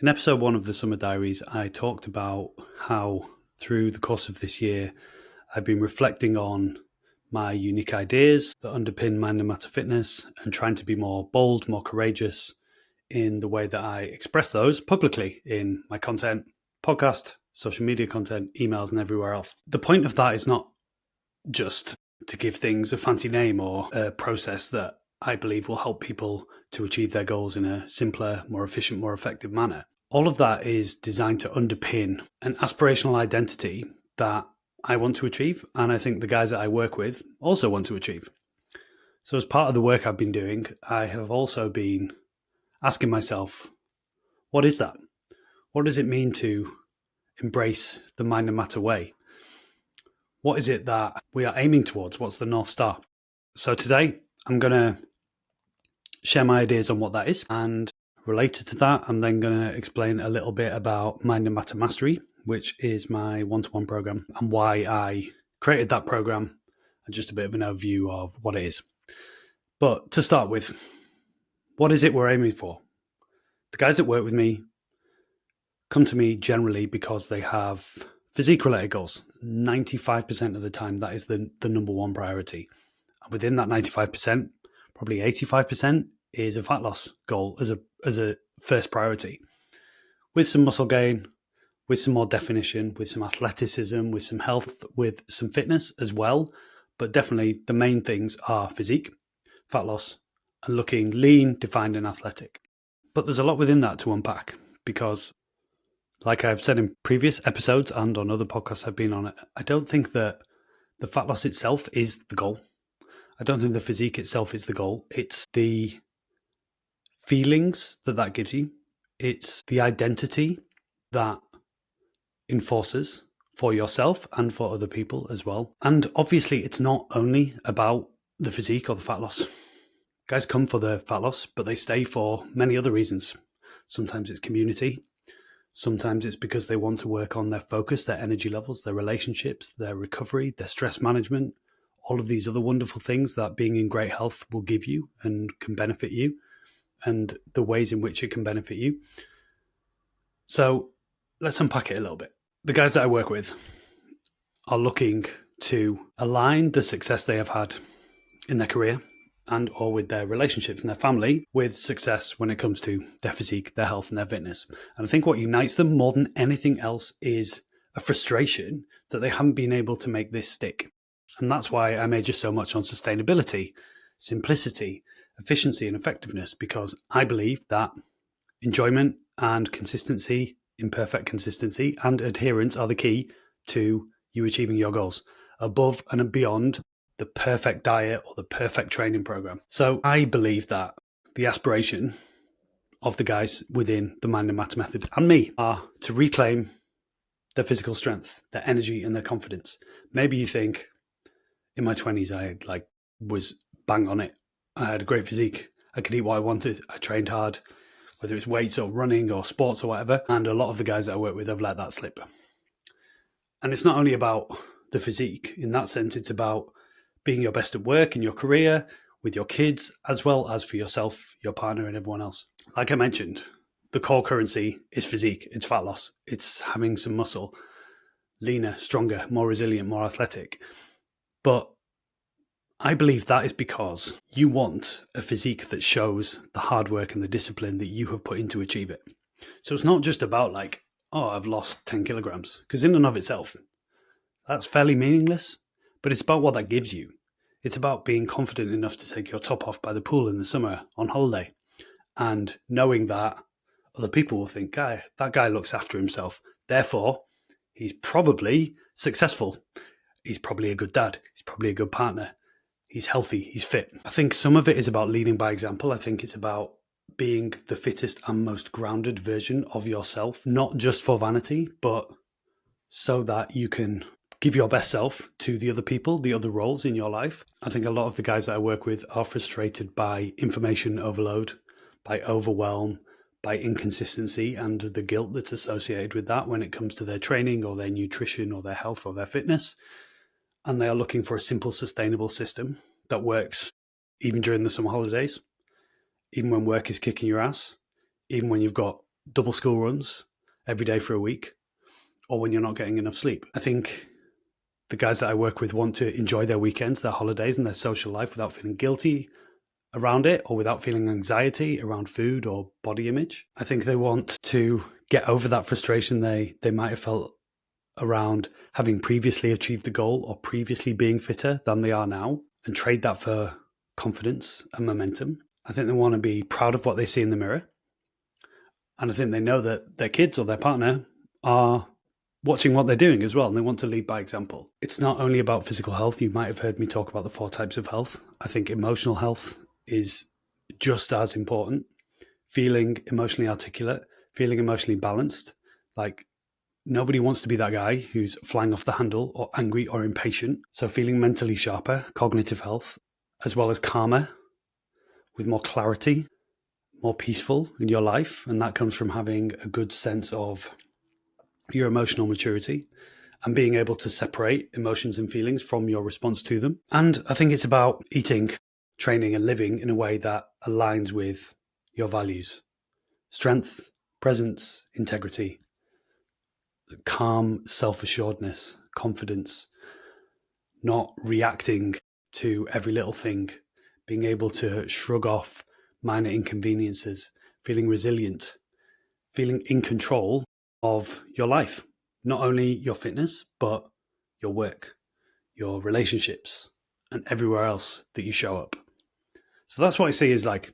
In episode 1 of the Summer Diaries, I talked about how through the course of this year, I've been reflecting on my unique ideas that underpin Mind and Matter Fitness and trying to be more bold, more courageous in the way that I express those publicly in my content, podcast, social media content, emails, and everywhere else. The point of that is not just to give things a fancy name or a process that I believe will help people to achieve their goals in a simpler, more efficient, more effective manner. All of that is designed to underpin an aspirational identity that I want to achieve, and I think the guys that I work with also want to achieve. So as part of the work I've been doing, I have also been asking myself, what is that? What does it mean to embrace the Mind and Matter way? What is it that we are aiming towards? What's the North Star? So today, I'm going to share my ideas on what that is, and related to that, I'm then going to explain a little bit about Mind and Matter Mastery, which is my one-to-one program, and why I created that program, and just a bit of an overview of what it is. But to start with, what is it we're aiming for? The guys that work with me come to me generally because they have physique-related goals. 95% of the time, that is the number one priority. And within that 95%, probably 85% is a fat loss goal as a first priority, with some muscle gain, with some more definition, with some athleticism, with some health, with some fitness as well. But definitely the main things are physique, fat loss, and looking lean, defined, and athletic. But there's a lot within that to unpack because, like I've said in previous episodes and on other podcasts I've been on, I don't think that the fat loss itself is the goal. I don't think the physique itself is the goal. It's the feelings that gives you. It's the identity that enforces for yourself and for other people as well. And obviously, it's not only about the physique or the fat loss. Guys come for the fat loss, but they stay for many other reasons. Sometimes it's community. Sometimes it's because they want to work on their focus, their energy levels, their relationships, their recovery, their stress management, all of these other wonderful things that being in great health will give you and can benefit you, and the ways in which it can benefit you. So let's unpack it a little bit. The guys that I work with are looking to align the success they have had in their career and or with their relationships and their family with success when it comes to their physique, their health, and their fitness. And I think what unites them more than anything else is a frustration that they haven't been able to make this stick. And that's why I major so much on sustainability, simplicity, efficiency, and effectiveness, because I believe that enjoyment and consistency, imperfect consistency, and adherence are the key to you achieving your goals, above and beyond the perfect diet or the perfect training program. So I believe that the aspiration of the guys within the Mind and Matter method and me are to reclaim their physical strength, their energy, and their confidence. Maybe you think, in my 20s, I was bang on it. I had a great physique. I could eat what I wanted. I trained hard, whether it's weights or running or sports or whatever. And a lot of the guys that I work with have let that slip. And it's not only about the physique. In that sense, it's about being your best at work in your career, with your kids, as well as for yourself, your partner, and everyone else. Like I mentioned, the core currency is physique. It's fat loss. It's having some muscle, leaner, stronger, more resilient, more athletic. But I believe that is because you want a physique that shows the hard work and the discipline that you have put in to achieve it. So it's not just about I've lost 10 kilograms, because in and of itself, that's fairly meaningless, but it's about what that gives you. It's about being confident enough to take your top off by the pool in the summer on holiday and knowing that other people will think, that guy looks after himself. Therefore, he's probably successful. He's probably a good dad. He's probably a good partner. He's healthy. He's fit. I think some of it is about leading by example. I think it's about being the fittest and most grounded version of yourself, not just for vanity, but so that you can give your best self to the other people, the other roles in your life. I think a lot of the guys that I work with are frustrated by information overload, by overwhelm, by inconsistency, and the guilt that's associated with that when it comes to their training or their nutrition or their health or their fitness. And they are looking for a simple, sustainable system that works even during the summer holidays, even when work is kicking your ass, even when you've got double school runs every day for a week, or when you're not getting enough sleep. I think the guys that I work with want to enjoy their weekends, their holidays, and their social life without feeling guilty around it or without feeling anxiety around food or body image. I think they want to get over that frustration they might have felt around having previously achieved the goal or previously being fitter than they are now, and trade that for confidence and momentum. I think they want to be proud of what they see in the mirror. And I think they know that their kids or their partner are watching what they're doing as well, and they want to lead by example. It's not only about physical health. You might have heard me talk about the 4 types of health. I think emotional health is just as important. Feeling emotionally articulate, feeling emotionally balanced. Like, nobody wants to be that guy who's flying off the handle or angry or impatient. So feeling mentally sharper, cognitive health, as well as calmer, with more clarity, more peaceful in your life. And that comes from having a good sense of your emotional maturity and being able to separate emotions and feelings from your response to them. And I think it's about eating, training, and living in a way that aligns with your values: strength, presence, integrity, calm, self-assuredness, confidence, not reacting to every little thing, being able to shrug off minor inconveniences, feeling resilient, feeling in control of your life, not only your fitness, but your work, your relationships, and everywhere else that you show up. So that's what I see is like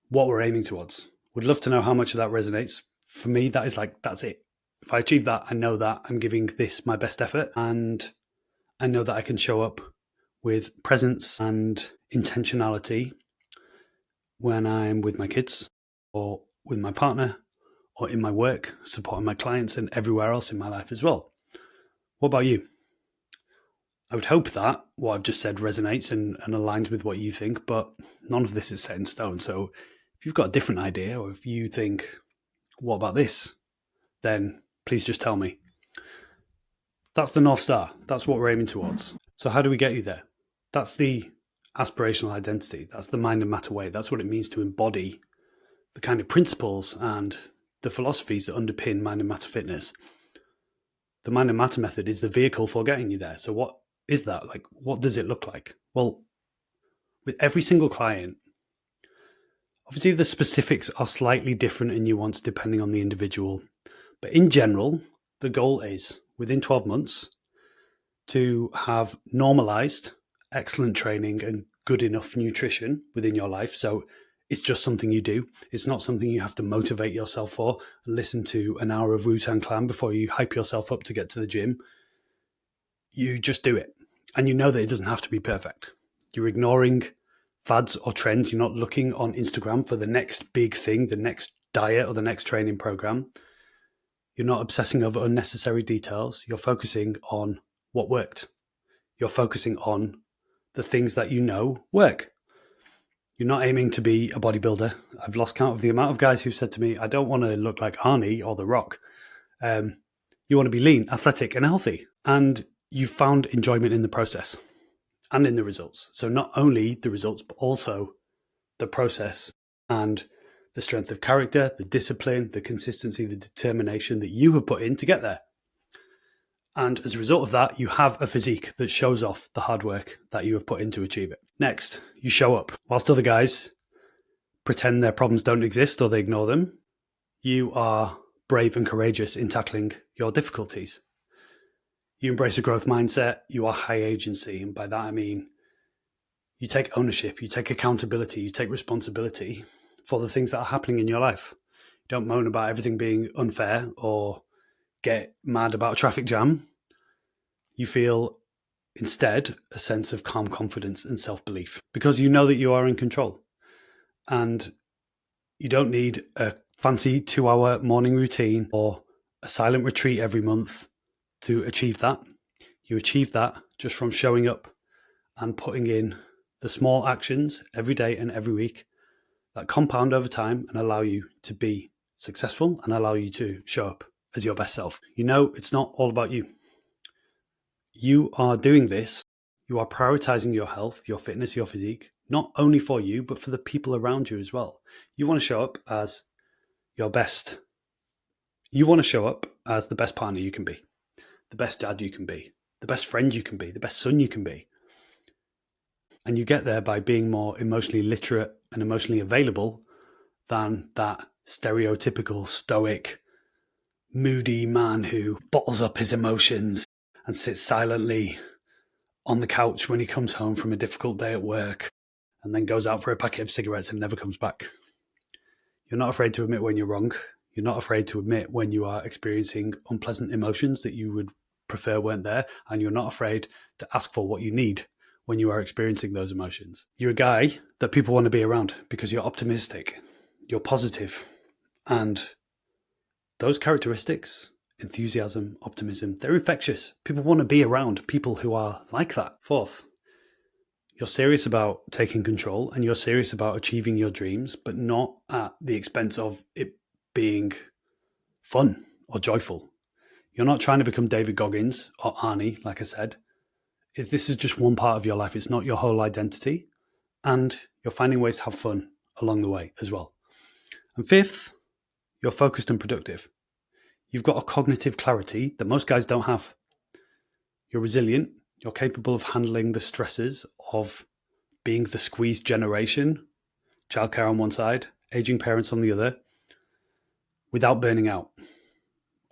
what we're aiming towards. Would love to know how much of that resonates. For me, that is like, that's it. If I achieve that, I know that I'm giving this my best effort, and I know that I can show up with presence and intentionality when I'm with my kids or with my partner or in my work, supporting my clients and everywhere else in my life as well. What about you? I would hope that what I've just said resonates and aligns with what you think, but none of this is set in stone. So if you've got a different idea, or if you think, what about this? Then please just tell me. That's the North Star. That's what we're aiming towards. So how do we get you there? That's the aspirational identity. That's the mind and matter way. That's what it means to embody the kind of principles and the philosophies that underpin mind and matter fitness. The mind and matter method is the vehicle for getting you there. So what is that? Like, what does it look like? Well, with every single client, obviously the specifics are slightly different and nuanced depending on the individual. But in general, the goal is within 12 months to have normalized excellent training and good enough nutrition within your life. So it's just something you do. It's not something you have to motivate yourself for and listen to an hour of Wu-Tang Clan before you hype yourself up to get to the gym. You just do it. And you know that it doesn't have to be perfect. You're ignoring fads or trends. You're not looking on Instagram for the next big thing, the next diet or the next training program. You're not obsessing over unnecessary details. You're focusing on what worked. You're focusing on the things that you know work. You're not aiming to be a bodybuilder. I've lost count of the amount of guys who've said to me, I don't want to look like Arnie or The Rock. You want to be lean, athletic, and healthy. And you've found enjoyment in the process and in the results. So not only the results, but also the process and the strength of character, the discipline, the consistency, the determination that you have put in to get there. And as a result of that, you have a physique that shows off the hard work that you have put in to achieve it. Next, you show up. Whilst other guys pretend their problems don't exist or they ignore them, you are brave and courageous in tackling your difficulties. You embrace a growth mindset. You are high agency. And by that, I mean, you take ownership, you take accountability, you take responsibility for the things that are happening in your life. You don't moan about everything being unfair or get mad about a traffic jam. You feel instead a sense of calm confidence and self-belief because you know that you are in control. And you don't need a fancy 2-hour morning routine or a silent retreat every month to achieve that. You achieve that just from showing up and putting in the small actions every day and every week that compound over time and allow you to be successful and allow you to show up as your best self. You know, it's not all about you. You are doing this. You are prioritizing your health, your fitness, your physique, not only for you, but for the people around you as well. You want to show up as your best. You want to show up as the best partner you can be, the best dad you can be, the best friend you can be, the best son you can be. And you get there by being more emotionally literate and emotionally available than that stereotypical stoic, moody man who bottles up his emotions and sits silently on the couch when he comes home from a difficult day at work and then goes out for a packet of cigarettes and never comes back. You're not afraid to admit when you're wrong. You're not afraid to admit when you are experiencing unpleasant emotions that you would prefer weren't there. And you're not afraid to ask for what you need when you are experiencing those emotions. You're a guy that people want to be around because you're optimistic, you're positive, and those characteristics, enthusiasm, optimism, they're infectious. People want to be around people who are like that. Fourth, you're serious about taking control and you're serious about achieving your dreams, but not at the expense of it being fun or joyful. You're not trying to become David Goggins or Arnie, like I said. If this is just one part of your life, it's not your whole identity. And you're finding ways to have fun along the way as well. And fifth, you're focused and productive. You've got a cognitive clarity that most guys don't have. You're resilient. You're capable of handling the stresses of being the squeezed generation, childcare on one side, aging parents on the other, without burning out.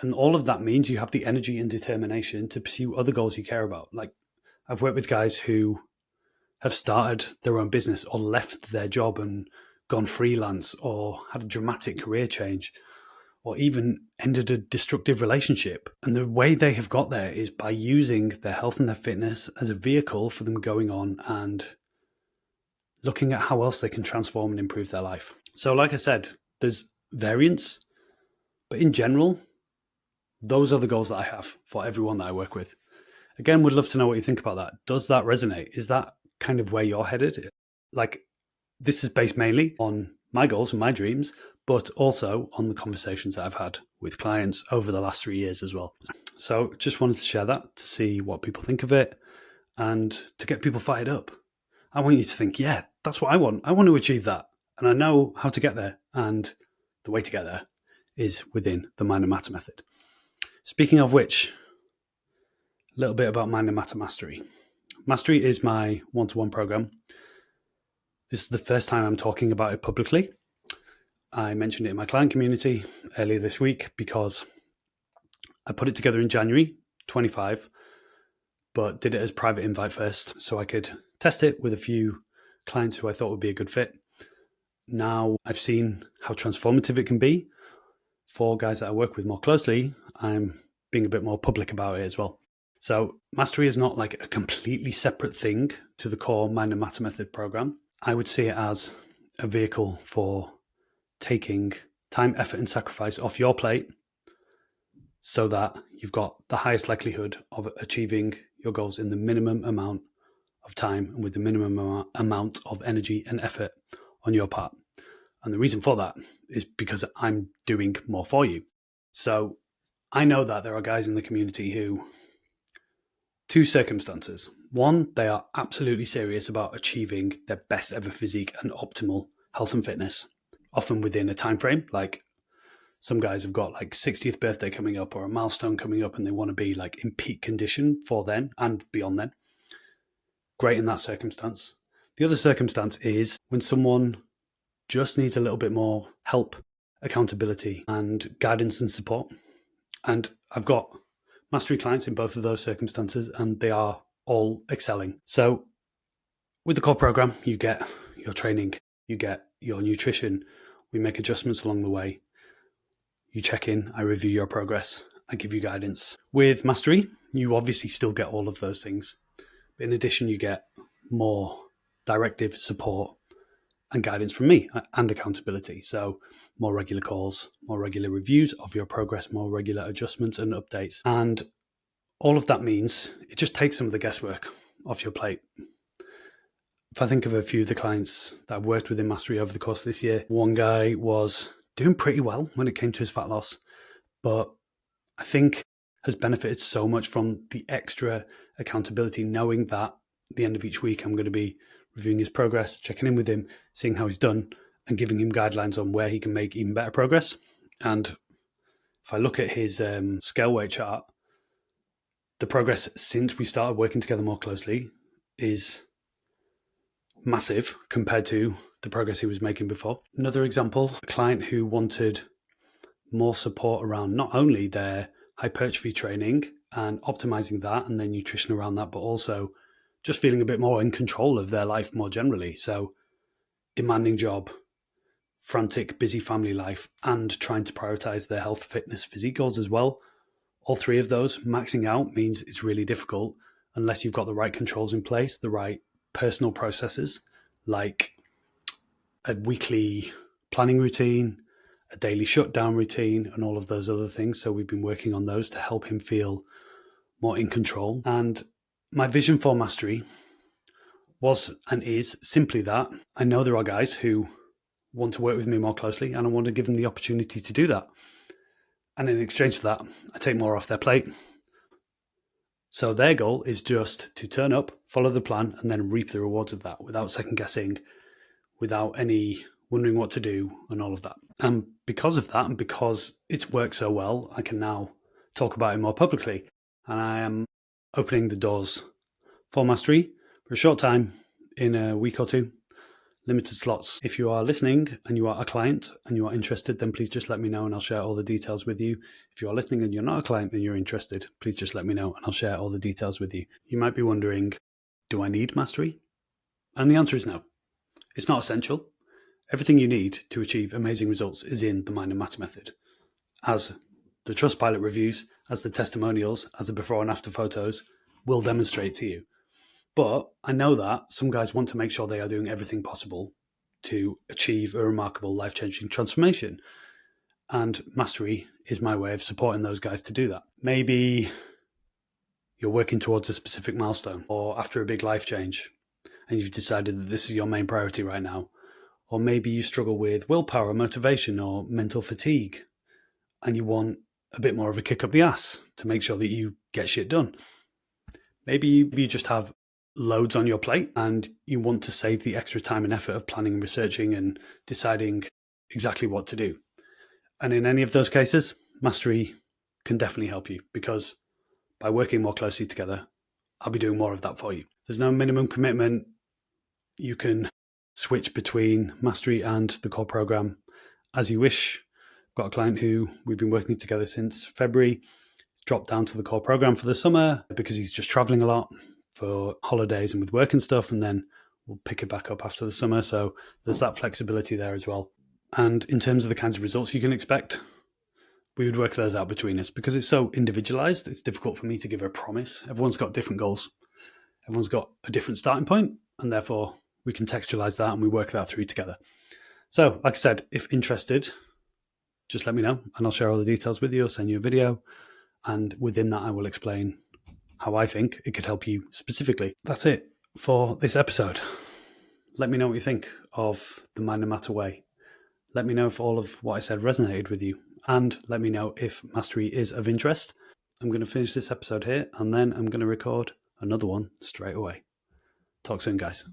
And all of that means you have the energy and determination to pursue other goals you care about. Like, I've worked with guys who have started their own business or left their job and gone freelance or had a dramatic career change or even ended a destructive relationship. And the way they have got there is by using their health and their fitness as a vehicle for them going on and looking at how else they can transform and improve their life. So like I said, there's variance, but in general, those are the goals that I have for everyone that I work with. Again, would love to know what you think about that. Does that resonate? Is that kind of where you're headed? Like, this is based mainly on my goals and my dreams, but also on the conversations that I've had with clients over the last 3 years as well. So just wanted to share that to see what people think of it and to get people fired up. I want you to think, yeah, that's what I want. I want to achieve that. And I know how to get there. And the way to get there is within the Mind and Matter method. Speaking of which, a little bit about Mind and Matter Mastery. Mastery is my one-to-one program. This is the first time I'm talking about it publicly. I mentioned it in my client community earlier this week because I put it together in January 25, but did it as private invite first so I could test it with a few clients who I thought would be a good fit. Now I've seen how transformative it can be for guys that I work with more closely. I'm being a bit more public about it as well. So Mastery is not like a completely separate thing to the core Mind and Matter Method program. I would see it as a vehicle for taking time, effort, and sacrifice off your plate so that you've got the highest likelihood of achieving your goals in the minimum amount of time and with the minimum amount of energy and effort on your part. And the reason for that is because I'm doing more for you. So I know that there are guys in the community who, two circumstances. One, they are absolutely serious about achieving their best ever physique and optimal health and fitness, often within a time frame. Like some guys have got like 60th birthday coming up or a milestone coming up and they want to be like in peak condition for then and beyond then. Great in that circumstance. The other circumstance is when someone just needs a little bit more help, accountability, and guidance and support. And I've got mastery clients in both of those circumstances, and they are all excelling. So with the core program, you get your training, you get your nutrition, we make adjustments along the way. You check in, I review your progress, I give you guidance. With Mastery, you obviously still get all of those things. But in addition, you get more directive support and guidance from me and accountability. So more regular calls, more regular reviews of your progress, more regular adjustments and updates. And all of that means it just takes some of the guesswork off your plate. If I think of a few of the clients that I've worked with in Mastery over the course of this year, one guy was doing pretty well when it came to his fat loss, but I think has benefited so much from the extra accountability, knowing that at the end of each week, I'm going to be reviewing his progress, checking in with him, seeing how he's done, and giving him guidelines on where he can make even better progress. And if I look at his scale weight chart, the progress since we started working together more closely is massive compared to the progress he was making before. Another example, a client who wanted more support around not only their hypertrophy training and optimizing that and their nutrition around that, but also just feeling a bit more in control of their life more generally. So demanding job, frantic, busy family life, and trying to prioritize their health, fitness, physique goals as well. All three of those maxing out means it's really difficult unless you've got the right controls in place, the right personal processes, like a weekly planning routine, a daily shutdown routine, and all of those other things. So we've been working on those to help him feel more in control. And my vision for Mastery was and is simply that. I know there are guys who want to work with me more closely, and I want to give them the opportunity to do that. And in exchange for that, I take more off their plate. So their goal is just to turn up, follow the plan, and then reap the rewards of that without second guessing, without any wondering what to do and all of that. And because of that, and because it's worked so well, I can now talk about it more publicly. And I am opening the doors for Mastery for a short time in a week or two. Limited slots. If you are listening and you are a client and you are interested, then please just let me know and I'll share all the details with you. If you are listening and you're not a client and you're interested, please just let me know and I'll share all the details with you. You might be wondering, do I need Mastery? And the answer is no. It's not essential. Everything you need to achieve amazing results is in the Mind and Matter method. As the Trustpilot reviews, as the testimonials, as the before and after photos will demonstrate to you. But I know that some guys want to make sure they are doing everything possible to achieve a remarkable life-changing transformation. And Mastery is my way of supporting those guys to do that. Maybe you're working towards a specific milestone or after a big life change and you've decided that this is your main priority right now. Or maybe you struggle with willpower, motivation, or mental fatigue and you want a bit more of a kick up the ass to make sure that you get shit done. Maybe you just have loads on your plate and you want to save the extra time and effort of planning and researching and deciding exactly what to do. And in any of those cases, Mastery can definitely help you because by working more closely together, I'll be doing more of that for you. There's no minimum commitment. You can switch between Mastery and the core program as you wish. I've got a client who we've been working together since February, dropped down to the core program for the summer because he's just traveling a lot for holidays and with work and stuff, and then we'll pick it back up after the summer. So there's that flexibility there as well. And in terms of the kinds of results you can expect, we would work those out between us because it's so individualized. It's difficult for me to give a promise. Everyone's got different goals. Everyone's got a different starting point, and therefore we contextualize that and we work that through together. So, like I said, if interested, just let me know and I'll share all the details with you. I'll send you a video. And within that, I will explain how I think it could help you specifically. That's it for this episode. Let me know what you think of the Mind and Matter way. Let me know if all of what I said resonated with you. And let me know if Mastery is of interest. I'm going to finish this episode here and then I'm going to record another one straight away. Talk soon, guys.